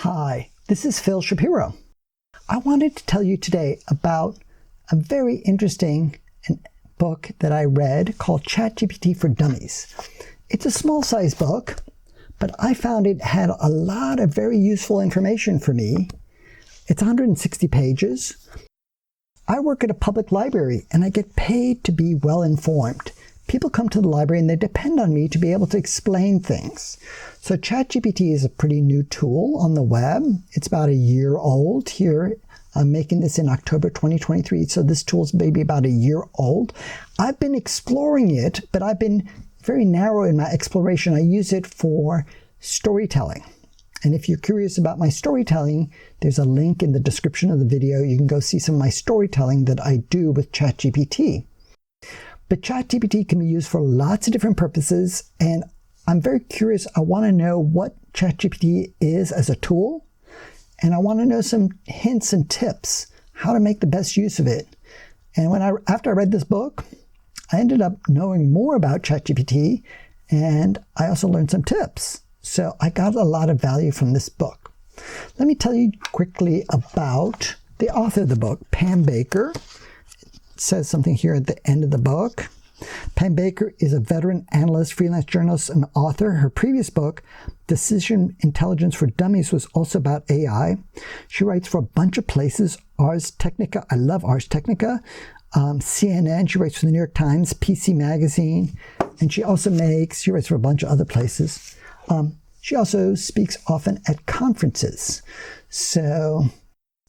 Hi, this is Phil Shapiro. I wanted to tell you today about a very interesting book that I read called ChatGPT for Dummies. It's a small-sized book, but I found it had a lot of very useful information for me. It's 160 pages. I work at a public library and I get paid to be well-informed. People come to the library and they depend on me to be able to explain things. So ChatGPT is a pretty new tool on the web. It's about a year old here. I'm making this in October 2023, so this tool's maybe about a year old. I've been exploring it, but I've been very narrow in my exploration. I use it for storytelling. And if you're curious about my storytelling, there's a link in the description of the video. You can go see some of my storytelling that I do with ChatGPT. But ChatGPT can be used for lots of different purposes, and I'm very curious. I want to know what ChatGPT is as a tool, and I want to know some hints and tips how to make the best use of it. And after I read this book, I ended up knowing more about ChatGPT, and I also learned some tips. So I got a lot of value from this book. Let me tell you quickly about the author of the book, Pam Baker. It says something here at the end of the book. Pam Baker is a veteran analyst, freelance journalist, and author. Her previous book, Decision Intelligence for Dummies, was also about AI. She writes for a bunch of places. Ars Technica, I love Ars Technica. CNN, she writes for the New York Times, PC Magazine, and she writes for a bunch of other places. She also speaks often at conferences. So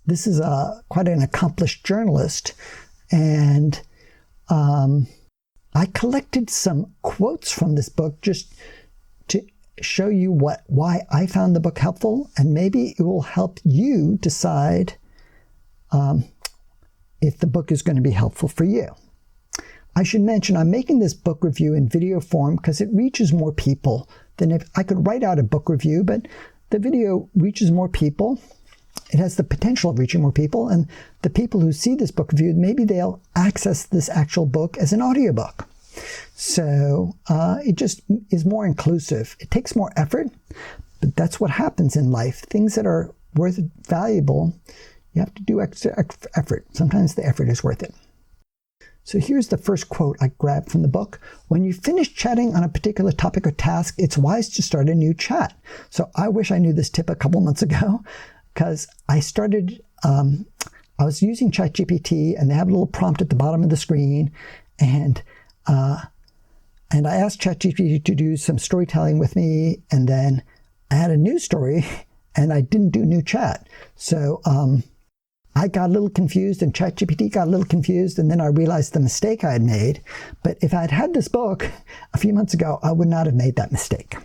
this is quite an accomplished journalist. And I collected some quotes from this book just to show you why I found the book helpful, and maybe it will help you decide if the book is going to be helpful for you. I should mention I'm making this book review in video form because it reaches more people than if I could write out a book review, but the video reaches more people. It has the potential of reaching more people, and the people who see this book review, maybe they'll access this actual book as an audiobook. So it just is more inclusive. It takes more effort, but that's what happens in life. Things that are valuable, you have to do extra effort. Sometimes the effort is worth it. So here's the first quote I grabbed from the book. When you finish chatting on a particular topic or task, it's wise to start a new chat. So I wish I knew this tip a couple months ago, because I was using ChatGPT, and they have a little prompt at the bottom of the screen, and I asked ChatGPT to do some storytelling with me, and then I had a new story, and I didn't do new chat. So I got a little confused, and ChatGPT got a little confused, and then I realized the mistake I had made. But if I had had this book a few months ago, I would not have made that mistake.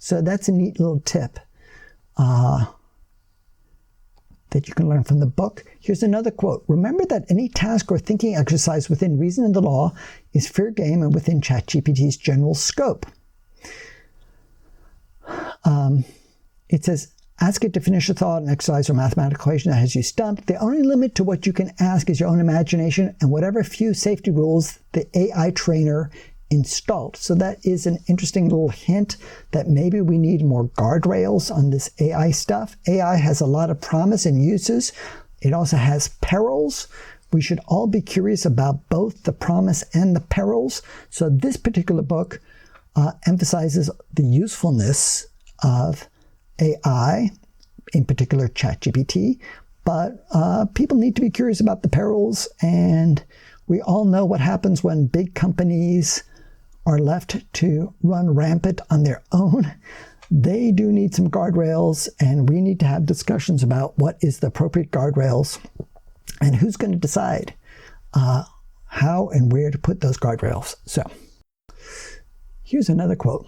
So that's a neat little tip that you can learn from the book. Here's another quote. Remember that any task or thinking exercise within reason and the law is fair game and within ChatGPT's general scope. It says, ask it to finish a thought, an exercise, or mathematical equation that has you stumped. The only limit to what you can ask is your own imagination and whatever few safety rules the AI trainer installed. So that is an interesting little hint that maybe we need more guardrails on this AI stuff. AI has a lot of promise and uses. It also has perils. We should all be curious about both the promise and the perils. So this particular book emphasizes the usefulness of AI, in particular ChatGPT, but people need to be curious about the perils, and we all know what happens when big companies are left to run rampant on their own. They do need some guardrails, and we need to have discussions about what is the appropriate guardrails and who's going to decide how and where to put those guardrails. So here's another quote.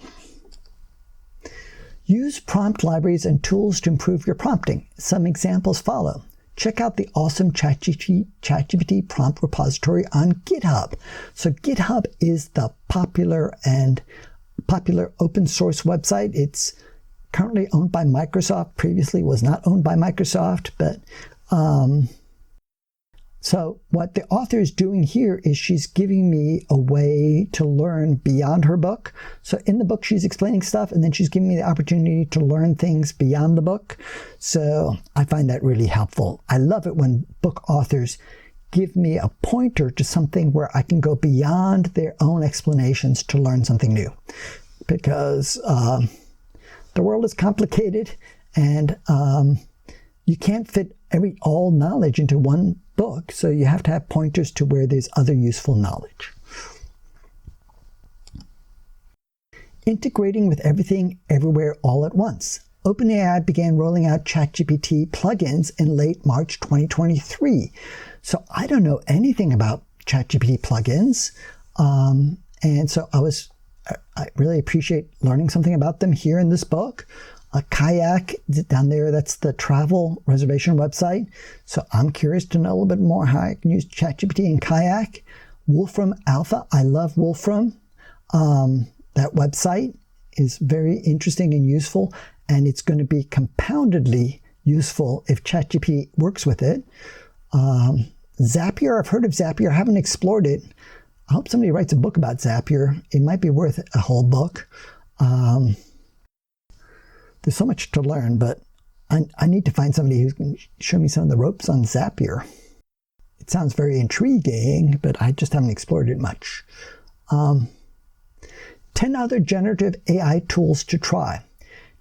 Use prompt libraries and tools to improve your prompting. Some examples follow. Check out the awesome ChatGPT prompt repository on GitHub. So GitHub is the popular open source website. It's currently owned by Microsoft. Previously was not owned by Microsoft, but So what the author is doing here is she's giving me a way to learn beyond her book. So in the book, she's explaining stuff, and then she's giving me the opportunity to learn things beyond the book. So I find that really helpful. I love it when book authors give me a pointer to something where I can go beyond their own explanations to learn something new. Because the world is complicated, and you can't fit all knowledge into one book, so you have to have pointers to where there's other useful knowledge. Integrating with everything, everywhere, all at once. OpenAI began rolling out ChatGPT plugins in late March 2023. So I don't know anything about ChatGPT plugins, and so I really appreciate learning something about them here in this book. Kayak, down there, that's the travel reservation website. So I'm curious to know a little bit more how I can use ChatGPT and Kayak. Wolfram Alpha, I love Wolfram. That website is very interesting and useful, and it's going to be compoundedly useful if ChatGPT works with it. Zapier, I've heard of Zapier, I haven't explored it. I hope somebody writes a book about Zapier. It might be worth a whole book. There's so much to learn, but I need to find somebody who can show me some of the ropes on Zapier. It sounds very intriguing, but I just haven't explored it much. 10 other generative AI tools to try.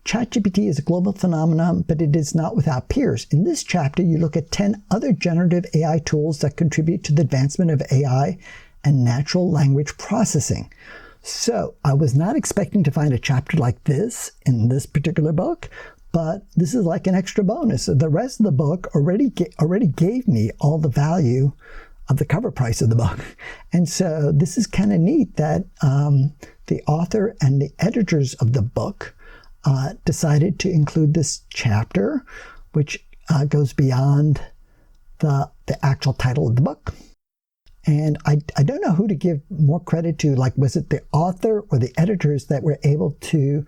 ChatGPT is a global phenomenon, but it is not without peers. In this chapter, you look at 10 other generative AI tools that contribute to the advancement of AI and natural language processing. So I was not expecting to find a chapter like this in this particular book, but this is like an extra bonus. The rest of the book already gave me all the value of the cover price of the book. And so this is kind of neat that the author and the editors of the book decided to include this chapter, which goes beyond the actual title of the book. And I don't know who to give more credit to, like, was it the author or the editors that were able to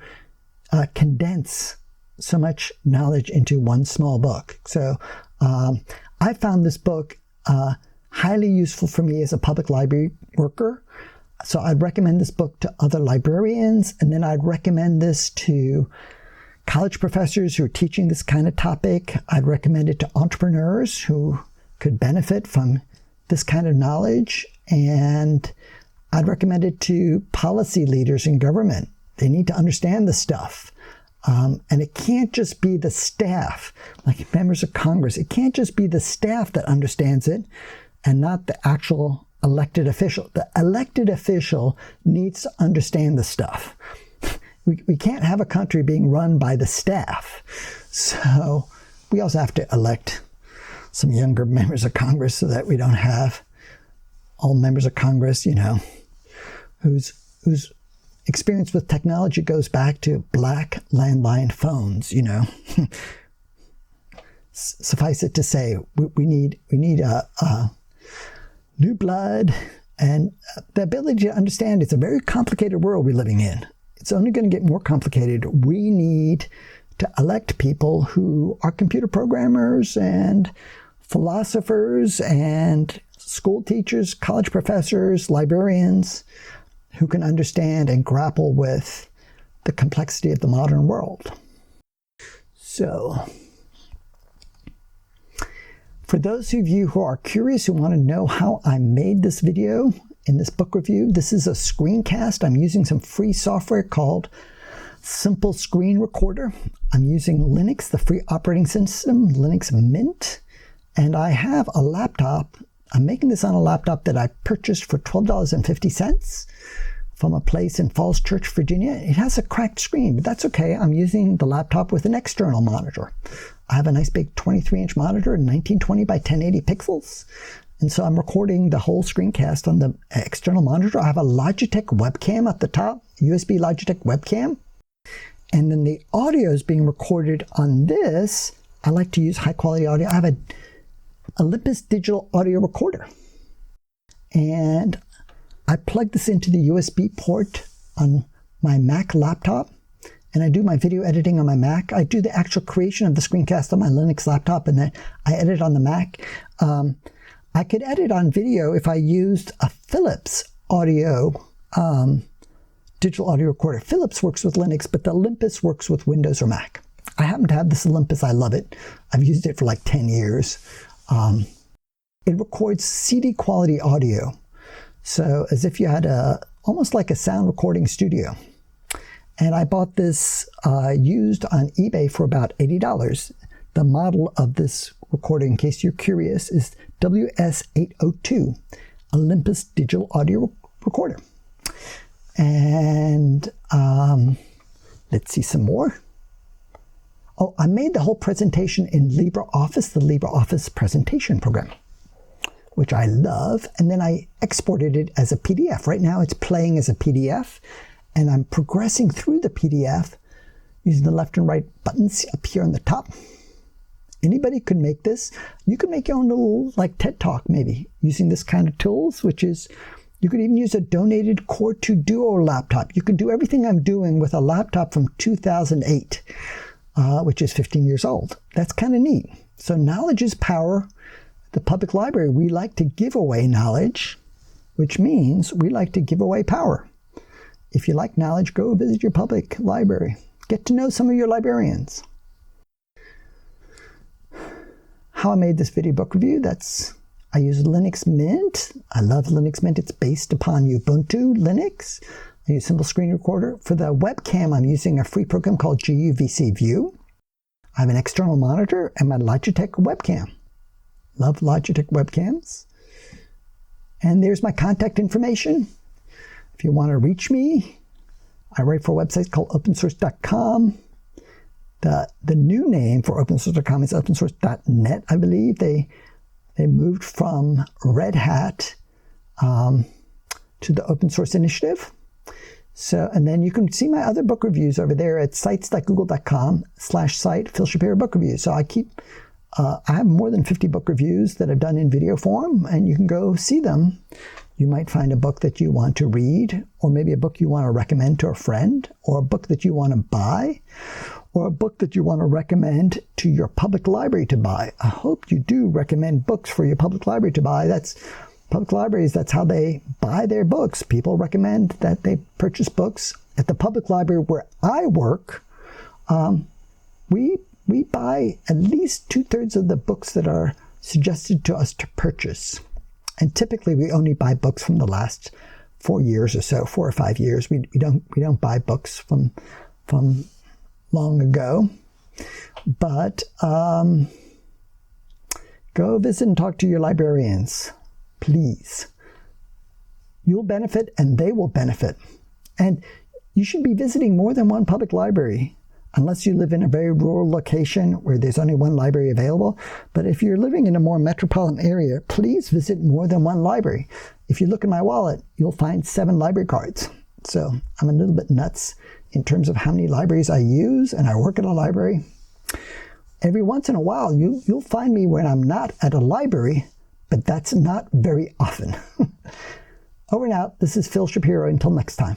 condense so much knowledge into one small book. So I found this book highly useful for me as a public library worker. So I'd recommend this book to other librarians, and then I'd recommend this to college professors who are teaching this kind of topic. I'd recommend it to entrepreneurs who could benefit from this kind of knowledge, and I'd recommend it to policy leaders in government. They need to understand this stuff. And it can't just be the staff, like members of Congress. It can't just be the staff that understands it and not the actual elected official. The elected official needs to understand the stuff. We can't have a country being run by the staff. So we also have to elect some younger members of Congress so that we don't have all members of Congress, whose experience with technology goes back to black landline phones, Suffice it to say, we need new blood and the ability to understand it's a very complicated world we're living in. It's only going to get more complicated. We need to elect people who are computer programmers and philosophers and school teachers, college professors, librarians who can understand and grapple with the complexity of the modern world. So, for those of you who are curious, who want to know how I made this video in this book review, this is a screencast. I'm using some free software called Simple Screen Recorder. I'm using Linux, the free operating system, Linux Mint. And I have a laptop. I'm making this on a laptop that I purchased for $12.50 from a place in Falls Church, Virginia. It has a cracked screen, but that's okay. I'm using the laptop with an external monitor. I have a nice big 23-inch monitor, 1920 by 1080 pixels. And so I'm recording the whole screencast on the external monitor. I have a Logitech webcam at the top, USB Logitech webcam. And then the audio is being recorded on this. I like to use high quality audio. I have a Olympus digital audio recorder. And I plug this into the USB port on my Mac laptop, and I do my video editing on my Mac. I do the actual creation of the screencast on my Linux laptop, and then I edit on the Mac. I could edit on video if I used a Philips audio, digital audio recorder. Philips works with Linux, but the Olympus works with Windows or Mac. I happen to have this Olympus. I love it. I've used it for like 10 years. It records CD quality audio. So as if you had almost like a sound recording studio. And I bought this used on eBay for about $80. The model of this recording, in case you're curious, is WS802, Olympus Digital Audio Recorder. And let's see some more. Oh, I made the whole presentation in LibreOffice, the LibreOffice presentation program, which I love. And then I exported it as a PDF. Right now it's playing as a PDF, and I'm progressing through the PDF using the left and right buttons up here on the top. Anybody could make this. You could make your own little, like, TED Talk, maybe, using this kind of tools, which is, you could even use a donated Core 2 Duo laptop. You can do everything I'm doing with a laptop from 2008, which is 15 years old. That's kind of neat. So knowledge is power. At the public library, we like to give away knowledge, which means we like to give away power. If you like knowledge, go visit your public library. Get to know some of your librarians. How I made this video book review, I use Linux Mint. I love Linux Mint. It's based upon Ubuntu Linux. I use Simple Screen Recorder. For the webcam, I'm using a free program called GUVC View. I have an external monitor and my Logitech webcam. Love Logitech webcams. And there's my contact information. If you want to reach me, I write for a website called opensource.com. The new name for opensource.com is opensource.net, I believe. They moved from Red Hat to the Open Source Initiative. So, and then you can see my other book reviews over there at sites.google.com/site Phil Shapiro book reviews. So I have more than 50 book reviews that I've done in video form, and you can go see them. You might find a book that you want to read, or maybe a book you want to recommend to a friend, or a book that you want to buy, or a book that you want to recommend to your public library to buy. I hope you do recommend books for your public library to buy. Public libraries, that's how they buy their books. People recommend that they purchase books. At the public library where I work, we buy at least 2/3 of the books that are suggested to us to purchase. And typically we only buy books from the last 4 years or so, 4 or 5 years. We don't buy books from long ago. But go visit and talk to your librarians, please. You'll benefit and they will benefit. And you should be visiting more than one public library, unless you live in a very rural location where there's only one library available. But if you're living in a more metropolitan area, please visit more than one library. If you look in my wallet, you'll find 7 library cards. So I'm a little bit nuts in terms of how many libraries I use, and I work at a library. Every once in a while, you'll find me when I'm not at a library, but that's not very often. Over and out. This is Phil Shapiro. Until next time.